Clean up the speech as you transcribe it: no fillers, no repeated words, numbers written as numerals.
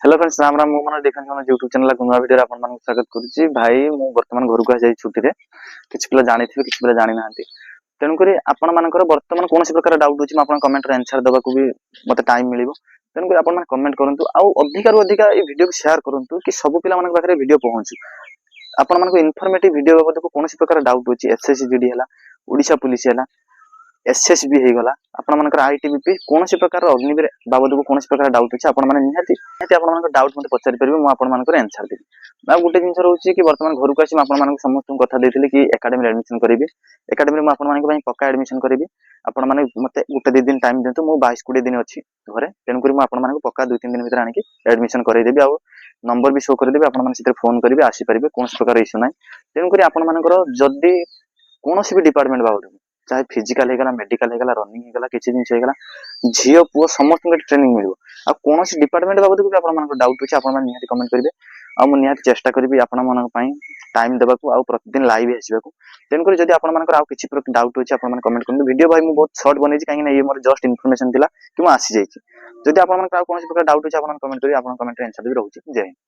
Hello friends Ram Ram मो मन defence मन यूट्यूब चैनल को नुआ वीडियो रे आपन मन स्वागत करूची भाई मु वर्तमान घर को जाई छुट्टी रे किछ पिला जानिथिबे किछ पिला जानि नाहंती तेनु करी आपन मानकर वर्तमान कोनोसी प्रकार डाउट होची म आपन कमेंट रे आंसर दबा को भी मते टाइम मिलिबो तेनु करी आपन कमेंट करंतु आ अधिक रु अधिक ए वीडियो को शेयर करंतु कि सब पिला मन पाखरे वीडियो पहुंचू आपन मन को इन्फॉर्मेटिव वीडियो बाबत को कोनोसी प्रकार डाउट होची एसएससी जीडी हला ओडिशा पुलिस हला एसएसबी हे गला आपण मानकर आईटीबीपी कोनोसी प्रकार अग्निवीर बाबत को कोनोसी प्रकार डाउट अछि आपण माने निहाती आपण मानकर डाउट मते पचारि परिबे मु आपण मानकर आंसर देबी आ गुटे जिंस रहउछि कि वर्तमान घर को आसी आपण मानक समस्त कथा देथिले कि एकेडमी एडमिशन करिबी एकेडमी रे मु आपण मानक पई पक्का एडमिशन करिबी आपण माने मते गुटे 2 दिन टाइम देंतु मु 22 20 दिन अछि घरे तेन करी मु आपण मानक पक्का 2 3 दिन भीतर आनी कि एडमिशन करै देबी आ नंबर भी शो कर देबी आपण माने सिते फोन करिबे आसी परिबे कोनोसी प्रकार इश्यू नै तेन करी आपण मानकर जदी कोनोसी भी डिपार्टमेंट बाबत चाहे फिजिकल हे गला मेडिकल हे गला रनिंग हे गला किछि दिन हे गला झियो पुओ समस्त के ट्रेनिंग मिलिबो आ कोनोसी डिपार्टमेंट बाबत को आपण मानकर डाउट अछि आपण माने निहाती कमेंट करिवे आ मु निहाती चेष्टा करिवि आपण मानक पई टाइम देबा को आ प्रतिदिन लाइव आसीबा को तेन करी जदी आपण मानकर आ किछि डाउट अछि आपण माने कमेंट करनु वीडियो भाई मु बहुत शॉर्ट बनेछि काहे ना ये मोर जस्ट इन्फॉर्मेशन थिला कि मु आसी जाइछि जदी आपण मानकर आ कोनोसी प्रकार डाउट अछि आपण कमेंट करिवे आपण कमेंट रे आंसर देबि रहउछि जय हिंद।